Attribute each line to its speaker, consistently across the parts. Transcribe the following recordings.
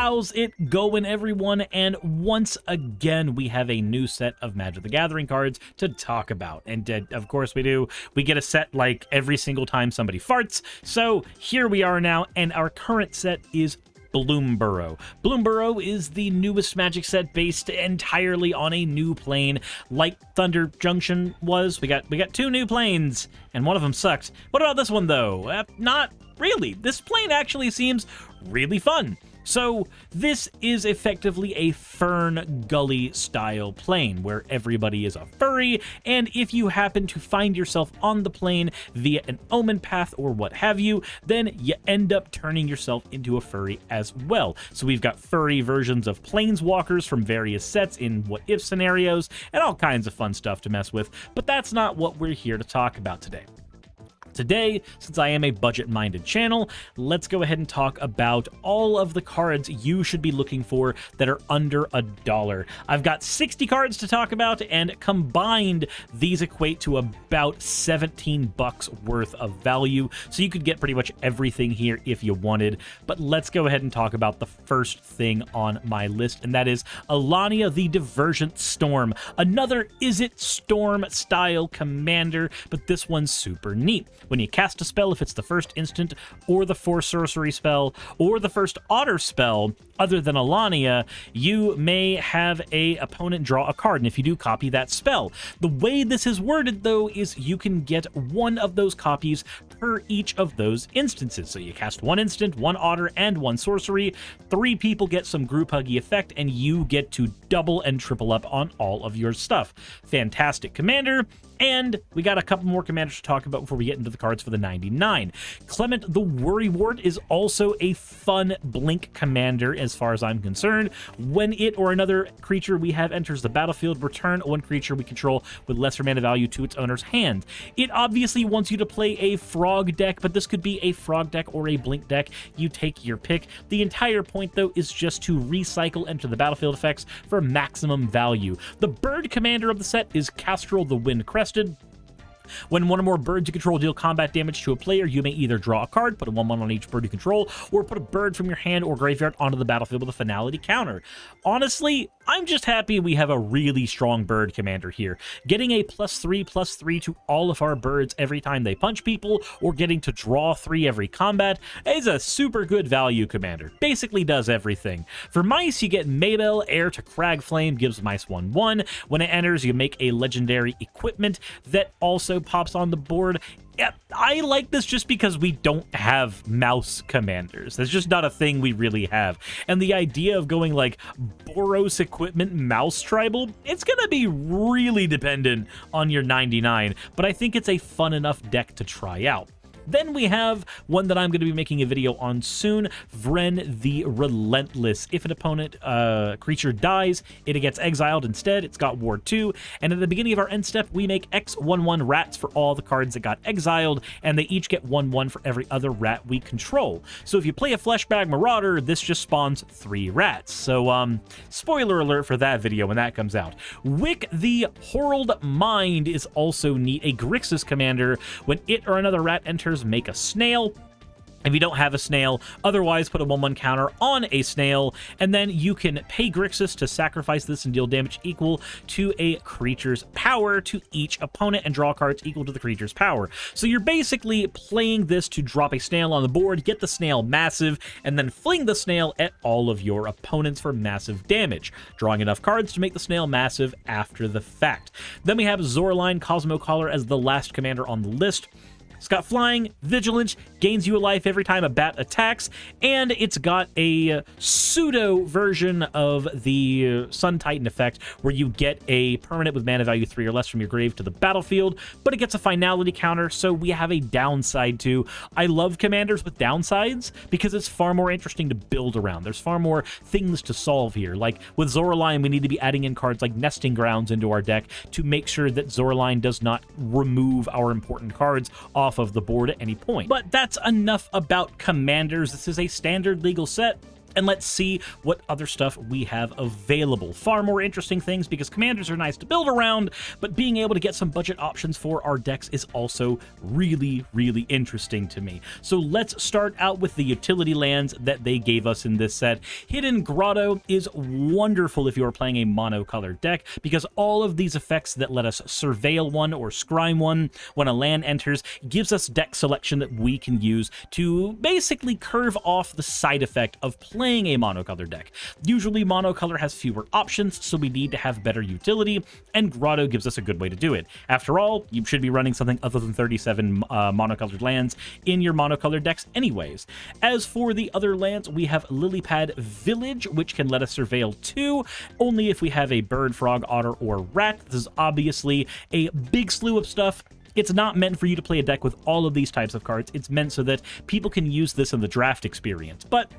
Speaker 1: How's it going, everyone? And once again, we have a new set of Magic the Gathering cards to talk about. And of course we do. We get a set like every single time somebody farts. So here we are now, and our current set is Bloomburrow. Bloomburrow is the newest Magic set based entirely on a new plane, like Thunder Junction was. We got two new planes, and one of them sucked. What about this one, though? Not really. This plane actually seems really fun. So this is effectively a Fern Gully style plane where everybody is a furry, and if you happen to find yourself on the plane via an omen path or what have you, then you end up turning yourself into a furry as well. So we've got furry versions of planeswalkers from various sets in what if scenarios and all kinds of fun stuff to mess with, but that's not what we're here to talk about today. Today, since I am a budget-minded channel, let's go ahead and talk about all of the cards you should be looking for that are under $1. I've got 60 cards to talk about, and combined, these equate to about $17 worth of value, so you could get pretty much everything here if you wanted. But let's go ahead and talk about the first thing on my list, and that is Alania the Divergent Storm. Another Izzet Storm-style commander, but this one's super neat. When you cast a spell, if it's the first instant or the 4 sorcery spell or the first otter spell other than Alania, you may have a opponent draw a card, and if you do, copy that spell. The way this is worded, though, is you can get one of those copies per each of those instances. So you cast one instant, one otter, and one sorcery. 3 people get some group huggy effect, and you get to double and triple up on all of your stuff. Fantastic commander. And we got a couple more commanders to talk about before we get into the cards for the 99. Clement the Worrywart is also a fun blink commander as far as I'm concerned. When it or another creature we have enters the battlefield, return one creature we control with lesser mana value to its owner's hand. It obviously wants you to play a frog deck, but this could be a frog deck or a blink deck. You take your pick. The entire point, though, is just to recycle enter the battlefield effects for maximum value. The bird commander of the set is Castrel the Wind Crested. When one or more birds you control deal combat damage to a player, you may either draw a card, put a 1/1 on each bird you control, or put a bird from your hand or graveyard onto the battlefield with a finality counter. Honestly, I'm just happy we have a really strong bird commander here. Getting a +3/+3 to all of our birds every time they punch people, or getting to draw 3 every combat, is a super good value commander. Basically does everything. For mice, you get Maybell, heir to Cragflame, gives mice 1/1. When it enters, you make a legendary equipment that also pops on the board. Yeah, I like this just because we don't have mouse commanders. That's just not a thing we really have. And the idea of going like Boros equipment mouse tribal, it's gonna be really dependent on your 99, but I think it's a fun enough deck to try out. Then we have one that I'm going to be making a video on soon, Vren the Relentless. If an opponent creature dies, it gets exiled instead. It's got Ward 2, and at the beginning of our end step, we make X 1/1 rats for all the cards that got exiled, and they each get 1/1 for every other rat we control. So if you play a Fleshbag Marauder, this just spawns 3 rats. So, spoiler alert for that video when that comes out. Wick the Horrled Mind is also neat. A Grixis commander. When it or another rat enters, make a snail. If you don't have a snail, otherwise put a 1/1 counter on a snail, and then you can pay Grixis to sacrifice this and deal damage equal to a creature's power to each opponent and draw cards equal to the creature's power. So you're basically playing this to drop a snail on the board, get the snail massive, and then fling the snail at all of your opponents for massive damage, drawing enough cards to make the snail massive after the fact. Then we have Zoraline Cosmocaller as the last commander on the list. It's got flying, vigilance, gains you a life every time a bat attacks, and it's got a pseudo version of the Sun Titan effect where you get a permanent with mana value 3 or less from your grave to the battlefield, but it gets a finality counter, so we have a downside too. I love commanders with downsides because it's far more interesting to build around. There's far more things to solve here. Like with Zoraline, we need to be adding in cards like Nesting Grounds into our deck to make sure that Zoraline does not remove our important cards off of the board at any point. But that's enough about commanders. This is a standard legal set, and let's see what other stuff we have available. Far more interesting things because commanders are nice to build around, but being able to get some budget options for our decks is also really, really interesting to me. So let's start out with the utility lands that they gave us in this set. Hidden Grotto is wonderful if you are playing a monocolored deck because all of these effects that let us surveil one or scry one when a land enters gives us deck selection that we can use to basically curve off the side effect of playing a monocolor deck. Usually monocolor has fewer options, so we need to have better utility, and Grotto gives us a good way to do it. After all, you should be running something other than 37 monocolored lands in your monocolored decks anyways. As for the other lands, we have Lilypad Village, which can let us surveil 2, only if we have a bird, frog, otter, or rat. This is obviously a big slew of stuff. It's not meant for you to play a deck with all of these types of cards. It's meant so that people can use this in the draft experience. But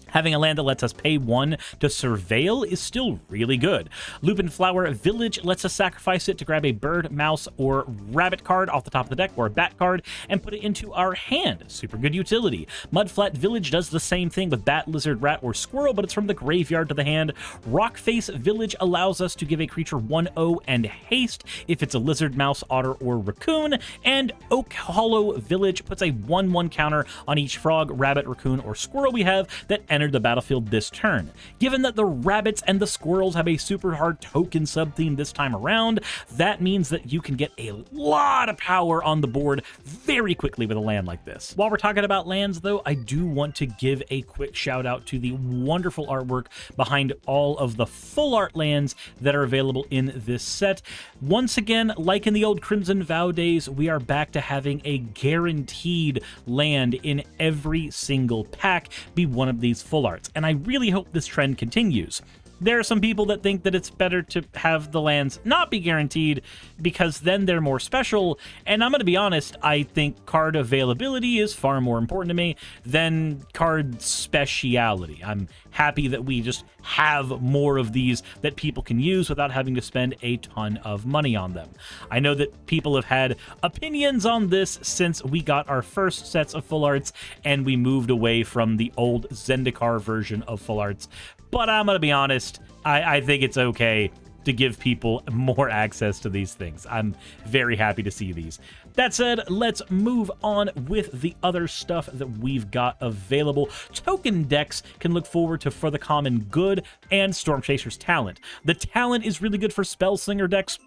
Speaker 1: having a land that lets us pay 1 to surveil is still really good. Lupin Flower Village lets us sacrifice it to grab a bird, mouse, or rabbit card off the top of the deck, or a bat card, and put it into our hand. Super good utility. Mudflat Village does the same thing with bat, lizard, rat, or squirrel, but it's from the graveyard to the hand. Rockface Village allows us to give a creature 1/0 and haste if it's a lizard, mouse, otter, or raccoon. And Oak Hollow Village puts a 1/1 counter on each frog, rabbit, raccoon, or squirrel we have that entered the battlefield this turn. Given that the rabbits and the squirrels have a super hard token sub-theme this time around, that means that you can get a lot of power on the board very quickly with a land like this. While we're talking about lands, though, I do want to give a quick shout out to the wonderful artwork behind all of the full art lands that are available in this set. Once again, like in the old Crimson Vow days, we are back to having a guaranteed land in every single pack be one of these full arts, and I really hope this trend continues. There are some people that think that it's better to have the lands not be guaranteed because then they're more special, and I'm going to be honest, I think card availability is far more important to me than card speciality. I'm happy that we just have more of these that people can use without having to spend a ton of money on them. I know that people have had opinions on this since we got our first sets of full arts and we moved away from the old Zendikar version of full arts, but I'm going to be honest, I think it's okay to give people more access to these things. I'm very happy to see these. That said, let's move on with the other stuff that we've got available. Token decks can look forward to For the Common Good and Storm Chaser's Talent. The talent is really good for Spellslinger decks,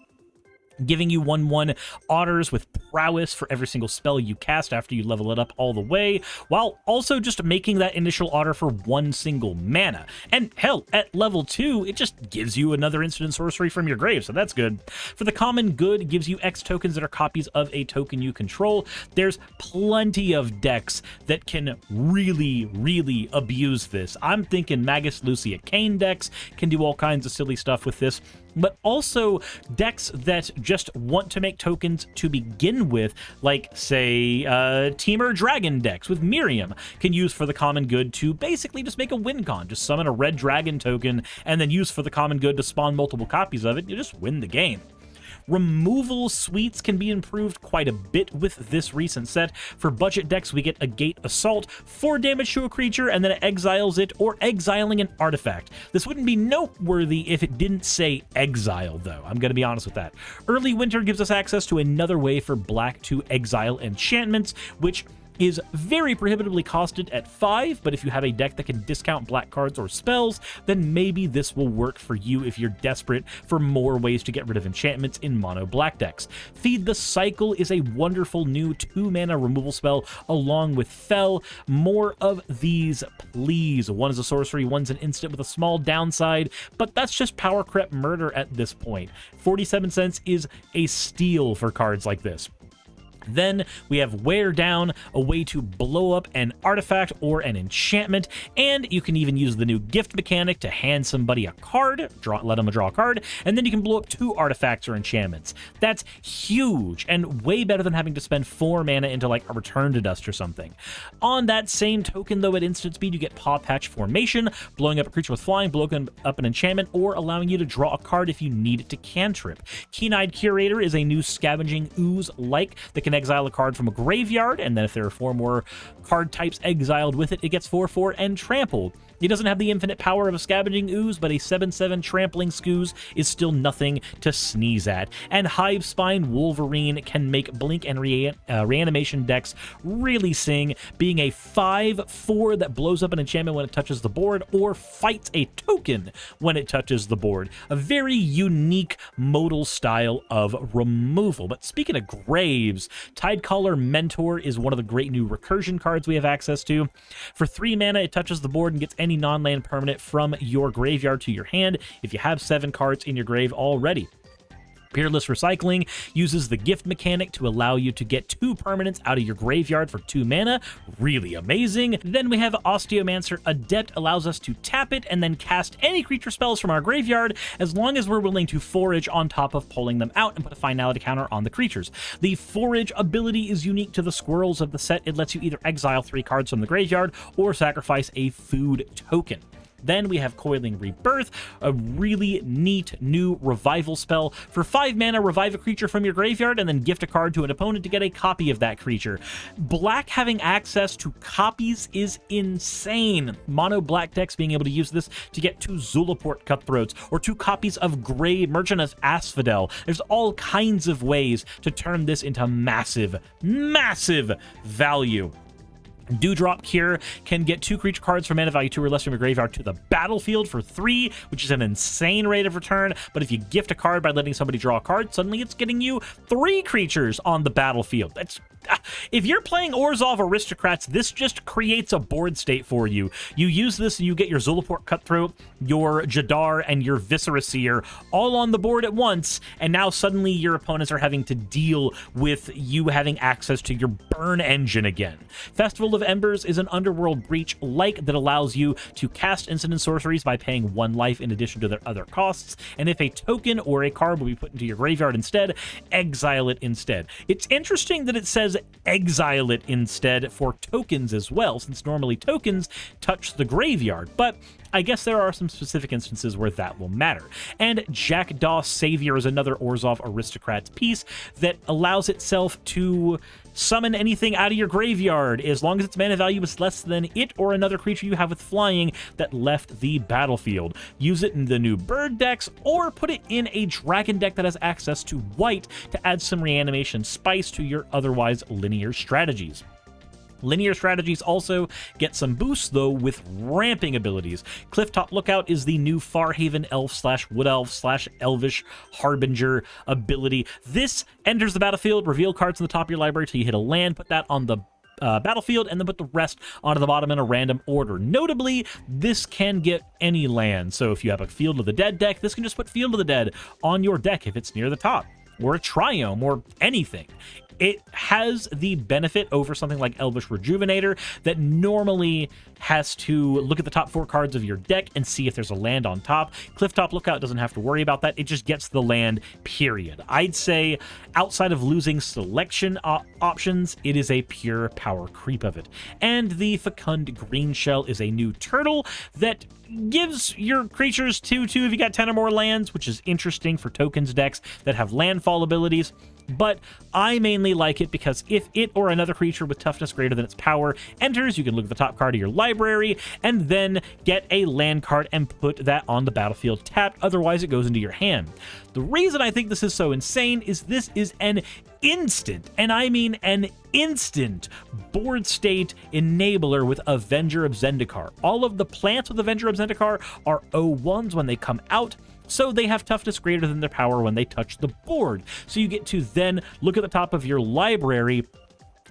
Speaker 1: giving you 1/1 otters with prowess for every single spell you cast after you level it up all the way, while also just making that initial otter for 1 single mana. And hell, at level 2, it just gives you another instant sorcery from your grave, so that's good. For the Common Good, gives you X tokens that are copies of a token you control. There's plenty of decks that can really, really abuse this. I'm thinking Magus Lucia Kane decks can do all kinds of silly stuff with this, but also decks that just want to make tokens to begin with, like, say, Temur Dragon decks with Miriam can use For the Common Good to basically just make a win con. Just summon a red dragon token and then use For the Common Good to spawn multiple copies of it. You just win the game. Removal suites can be improved quite a bit with this recent set. For budget decks, we get a Gate Assault, 4 damage to a creature, and then it exiles it, or exiling an artifact. This wouldn't be noteworthy if it didn't say exile, though. I'm going to be honest with that. Early Winter gives us access to another way for black to exile enchantments, which is very prohibitively costed at 5, but if you have a deck that can discount black cards or spells, then maybe this will work for you if you're desperate for more ways to get rid of enchantments in mono black decks. Feed the Cycle is a wonderful new 2-mana removal spell along with Fell. More of these, please. One is a sorcery, one's an instant with a small downside, but that's just power creep murder at this point. 47 cents is a steal for cards like this. Then we have Wear Down, a way to blow up an artifact or an enchantment, and you can even use the new gift mechanic to hand somebody a card, let them draw a card, and then you can blow up 2 artifacts or enchantments. That's huge, and way better than having to spend 4 mana into like a Return to Dust or something. On that same token, though, at instant speed, you get Paw Patch Formation, blowing up a creature with flying, blowing up an enchantment, or allowing you to draw a card if you need it to cantrip. Keen-Eyed Curator is a new Scavenging Ooze-like that can can exile a card from a graveyard, and then if there are 4 more card types exiled with it, it gets 4/4 and trampled. He doesn't have the infinite power of a Scavenging Ooze, but a 7/7 Trampling Scooze is still nothing to sneeze at. And Hive Spine Wolverine can make Blink and Reanimation decks really sing, being a 5/4 that blows up an enchantment when it touches the board, or fights a token when it touches the board. A very unique modal style of removal. But speaking of graves, Tidecaller Mentor is one of the great new recursion cards we have access to. For 3 mana, it touches the board and gets any non-land permanent from your graveyard to your hand if you have 7 cards in your grave already. Peerless Recycling uses the gift mechanic to allow you to get 2 permanents out of your graveyard for 2 mana. Really amazing. Then we have Osteomancer Adept, allows us to tap it and then cast any creature spells from our graveyard as long as we're willing to forage on top of pulling them out and put a finality counter on the creatures. The forage ability is unique to the squirrels of the set. It lets you either exile 3 cards from the graveyard or sacrifice a food token. Then we have Coiling Rebirth, a really neat new revival spell. For 5 mana, revive a creature from your graveyard and then gift a card to an opponent to get a copy of that creature. Black having access to copies is insane. Mono black decks being able to use this to get 2 Zulaport Cutthroats or 2 copies of Merchant of Asphodel. There's all kinds of ways to turn this into massive, massive value. Dewdrop Cure can get 2 creature cards for mana value 2 or less from your graveyard to the battlefield for 3, which is an insane rate of return. But if you gift a card by letting somebody draw a card, suddenly it's getting you 3 creatures on the battlefield. If you're playing Orzhov Aristocrats, this just creates a board state for you. You use this and you get your Zulaport Cutthroat, your Jadar, and your Viscera Seer all on the board at once, and now suddenly your opponents are having to deal with you having access to your burn engine again. Festival of Embers is an Underworld Breach like that allows you to cast instant and sorceries by paying 1 life in addition to their other costs, and if a token or a card will be put into your graveyard instead, exile it instead. It's interesting that it says exile it instead for tokens as well, since normally tokens touch the graveyard, but I guess there are some specific instances where that will matter. And Jackdaw Savior is another Orzhov Aristocrats piece that allows itself to summon anything out of your graveyard as long as its mana value is less than it or another creature you have with flying that left the battlefield. Use it in the new bird decks or put it in a dragon deck that has access to white to add some reanimation spice to your otherwise linear strategies. Linear strategies also get some boosts, though, with ramping abilities. Clifftop Lookout is the new Farhaven Elf/Wood Elf/Elvish Harbinger ability. This enters the battlefield, reveal cards on the top of your library till you hit a land, put that on the battlefield, and then put the rest onto the bottom in a random order. Notably, this can get any land, so if you have a Field of the Dead deck, this can just put Field of the Dead on your deck if it's near the top, or a Triome, or anything. It has the benefit over something like Elvish Rejuvenator that normally has to look at the top 4 cards of your deck and see if there's a land on top. Clifftop Lookout doesn't have to worry about that. It just gets the land, period. I'd say outside of losing selection options, it is a pure power creep of it. And the Fecund Green Shell is a new turtle that gives your creatures 2/2 if you got 10 or more lands, which is interesting for tokens decks that have landfall abilities. But I mainly like it because if it or another creature with toughness greater than its power enters, you can look at the top card of your library and then get a land card and put that on the battlefield tapped. Otherwise, it goes into your hand. The reason I think this is so insane is this is an instant, and I mean an instant, board state enabler with Avenger of Zendikar. All of the plants with Avenger of Zendikar are 0/1s when they come out, so they have toughness greater than their power when they touch the board. So you get to then look at the top of your library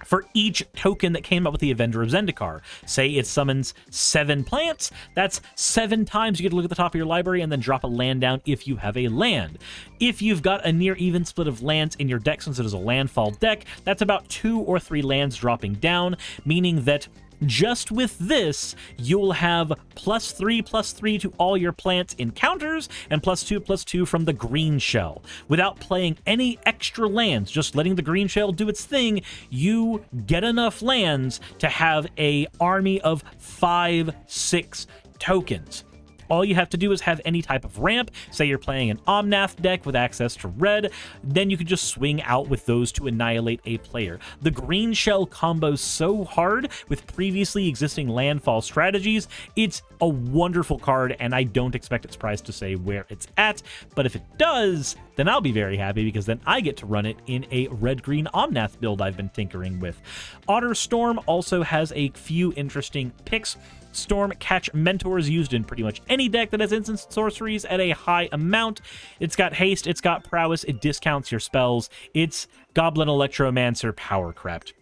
Speaker 1: for each token that came up with the Avenger of Zendikar. Say it summons 7 plants, that's 7 times you get to look at the top of your library and then drop a land down if you have a land. If you've got a near even split of lands in your deck, since it is a landfall deck, that's about 2 or 3 lands dropping down, meaning that just with this, you'll have +3/+3 to all your plants encounters and +2/+2 from the green shell. Without playing any extra lands, just letting the green shell do its thing, you get enough lands to have an army of 5-6 tokens. All you have to do is have any type of ramp. Say you're playing an Omnath deck with access to red, then you can just swing out with those to annihilate a player. The green shell combos so hard with previously existing landfall strategies. It's a wonderful card, and I don't expect its price to say where it's at, but if it does, then I'll be very happy, because then I get to run it in a red-green Omnath build I've been tinkering with. Otter Storm also has a few interesting picks. Storm Catch Mentor is used in pretty much any deck that has instant sorceries at a high amount. It's got haste, it's got prowess, it discounts your spells. It's Goblin Electromancer power crept.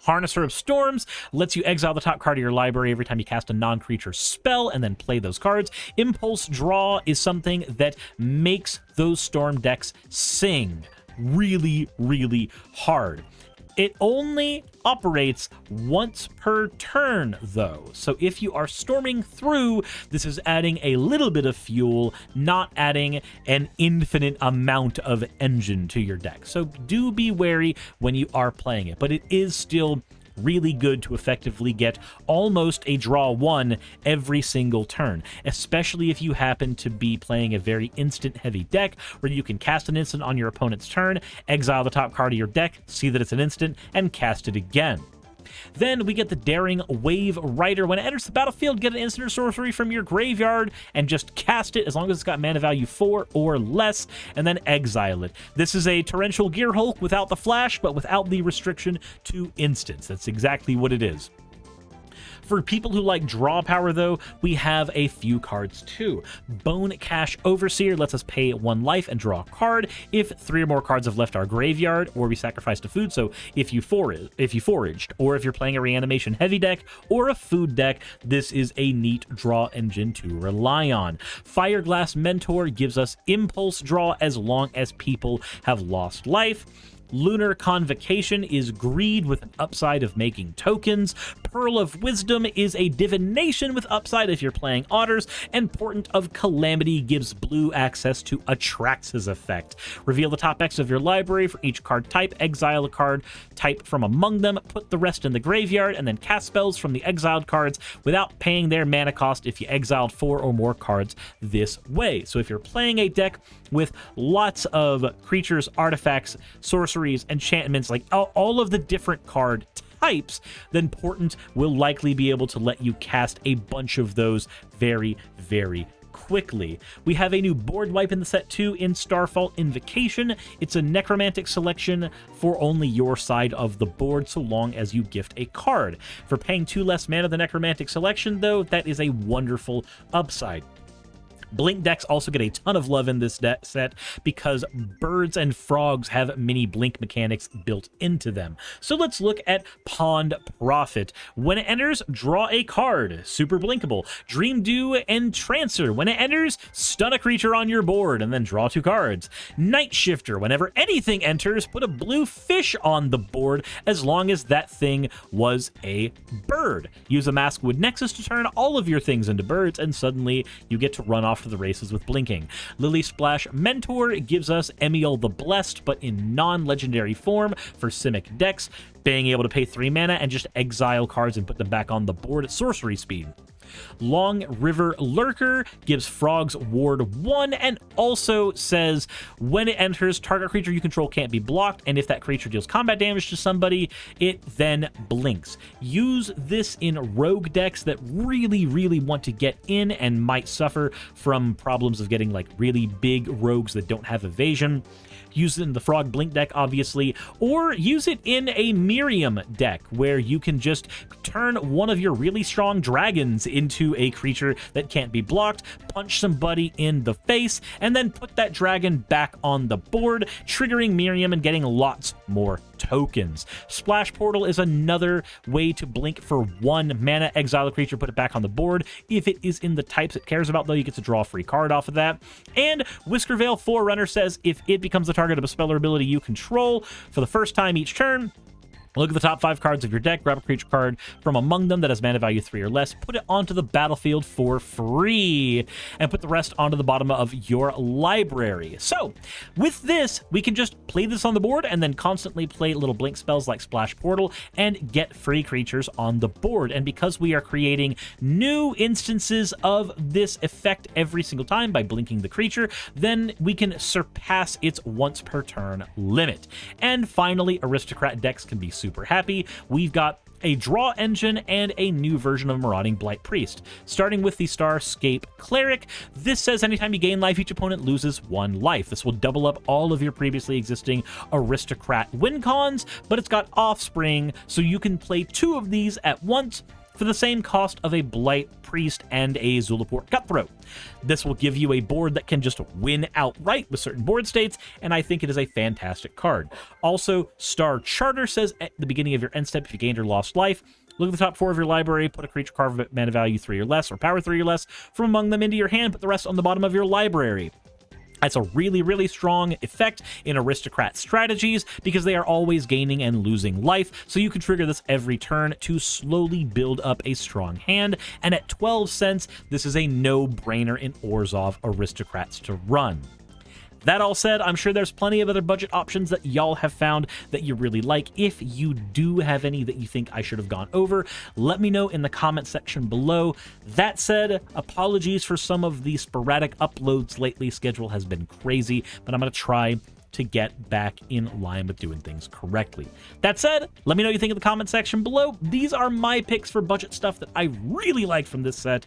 Speaker 1: Harnesser of Storms lets you exile the top card of your library every time you cast a non-creature spell and then play those cards. Impulse Draw is something that makes those Storm decks sing really, really hard. It only operates once per turn, though. So if you are storming through, this is adding a little bit of fuel, not adding an infinite amount of engine to your deck. So do be wary when you are playing it, but it is still really good to effectively get almost a draw one every single turn, especially if you happen to be playing a very instant heavy deck where you can cast an instant on your opponent's turn, exile the top card of your deck, see that it's an instant, and cast it again. Then we get the Daring Wave Rider. When it enters the battlefield, get an instant or sorcery from your graveyard and just cast it as long as it's got mana value 4 or less, and then exile it. This is a Torrential Gearhulk without the flash, but without the restriction to instants. That's exactly what it is. For people who like draw power, though, we have a few cards too. Bone Cache Overseer lets us pay 1 life and draw a card if 3 or more cards have left our graveyard or we sacrificed a food. So if you foraged, or if you're playing a reanimation heavy deck or a food deck, this is a neat draw engine to rely on. Fireglass Mentor gives us impulse draw as long as people have lost life. Lunar Convocation is greed with an upside of making tokens. Pearl of Wisdom is a divination with upside if you're playing otters. And Portent of Calamity gives blue access to Atrax's effect. Reveal the top X of your library for each card type, exile a card type from among them, put the rest in the graveyard, and then cast spells from the exiled cards without paying their mana cost if you exiled 4 or more cards this way. So if you're playing a deck with lots of creatures, artifacts, sorceries, enchantments, like all of the different card types, then Portent will likely be able to let you cast a bunch of those very, very quickly. We have a new board wipe in the set too in Starfall Invocation. It's a necromantic selection for only your side of the board so long as you gift a card. For paying 2 less mana than necromantic selection, though, that is a wonderful upside. Blink decks also get a ton of love in this set because birds and frogs have mini blink mechanics built into them. So let's look at Pond Prophet. When it enters, draw a card. Super blinkable. Dream Dew and Trancer. When it enters, stun a creature on your board and then draw 2 cards. Night Shifter. Whenever anything enters, put a blue fish on the board as long as that thing was a bird. Use a Maskwood Nexus to turn all of your things into birds, and suddenly you get to run off to the races with blinking. Lily Splash Mentor gives us Emiel the Blessed, but in non-legendary form for Simic decks, being able to pay 3 mana and just exile cards and put them back on the board at sorcery speed. Long River Lurker gives Frogs Ward 1 and also says when it enters, target creature you control can't be blocked, and if that creature deals combat damage to somebody, it then blinks. Use this in rogue decks that really, really want to get in and might suffer from problems of getting like really big rogues that don't have evasion. Use it in the Frog Blink deck, obviously, or use it in a Miriam deck where you can just turn one of your really strong dragons into a creature that can't be blocked, punch somebody in the face, and then put that dragon back on the board, triggering Miriam and getting lots more tokens. Splash Portal is another way to blink for 1 mana, exile a creature, put it back on the board. If it is in the types it cares about, though, you get to draw a free card off of that. And Whiskervale Forerunner says if it becomes the target of a spell or ability you control for the first time each turn, Look at the top 5 cards of your deck, grab a creature card from among them that has mana value 3 or less, put it onto the battlefield for free, and put the rest onto the bottom of your library. So, with this, we can just play this on the board and then constantly play little blink spells like Splash Portal and get free creatures on the board. And because we are creating new instances of this effect every single time by blinking the creature, then we can surpass its once per turn limit. And finally, Aristocrat decks can be super happy. We've got a draw engine and a new version of Marauding Blight Priest. Starting with the Starscape Cleric, this says anytime you gain life, each opponent loses 1 life. This will double up all of your previously existing Aristocrat win cons, but it's got Offspring, so you can play 2 of these at once for the same cost of a Blight Priest and a Zulaport Cutthroat. This will give you a board that can just win outright with certain board states, and I think it is a fantastic card. Also, Star Charter says at the beginning of your end step, if you gained or lost life, look at the top 4 of your library, put a creature card of mana value 3 or less, or power 3 or less from among them into your hand, put the rest on the bottom of your library. That's a really, really strong effect in Aristocrat strategies because they are always gaining and losing life, so you can trigger this every turn to slowly build up a strong hand, and at 12 cents, this is a no-brainer in Orzhov Aristocrats to run. That all said, I'm sure there's plenty of other budget options that y'all have found that you really like. If you do have any that you think I should have gone over, let me know in the comment section below. That said, apologies for some of the sporadic uploads lately. Schedule has been crazy, but I'm going to try to get back in line with doing things correctly. That said, let me know what you think in the comment section below. These are my picks for budget stuff that I really like from this set.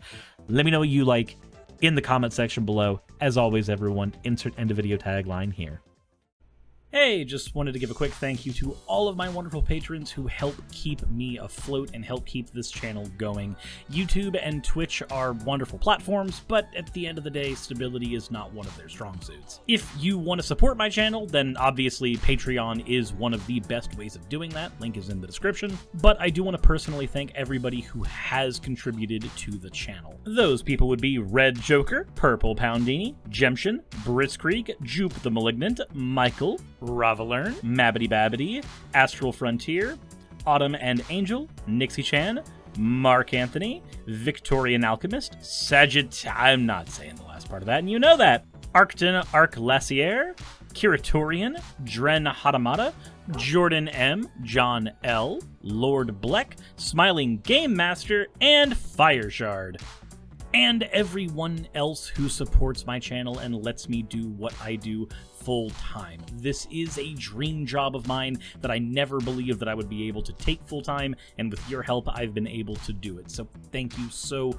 Speaker 1: Let me know what you like in the comment section below. As always, everyone, insert end of video tagline here. Hey, just wanted to give a quick thank you to all of my wonderful patrons who help keep me afloat and help keep this channel going. YouTube and Twitch are wonderful platforms, but at the end of the day, stability is not one of their strong suits. If you want to support my channel, then obviously Patreon is one of the best ways of doing that. Link is in the description. But I do want to personally thank everybody who has contributed to the channel. Those people would be Red Joker, Purple Poundini, Jemshin, Britzkrieg, Jupe the Malignant, Michael, Ravalern, Mabbity Babbity, Astral Frontier, Autumn and Angel, Nixie Chan, Mark Anthony, Victorian Alchemist, I'm not saying the last part of that, and you know that, Arcton Arclacier, Kiratorian, Dren Hadamata, Jordan M, John L, Lord Bleck, Smiling Game Master, and Fireshard. And everyone else who supports my channel and lets me do what I do full time. This is a dream job of mine that I never believed that I would be able to take full time, and with your help, I've been able to do it. So thank you so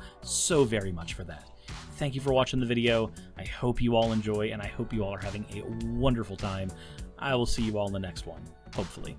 Speaker 1: very much for that. Thank you for watching the video. I hope you all enjoy, and I hope you all are having a wonderful time. I will see you all in the next one, hopefully.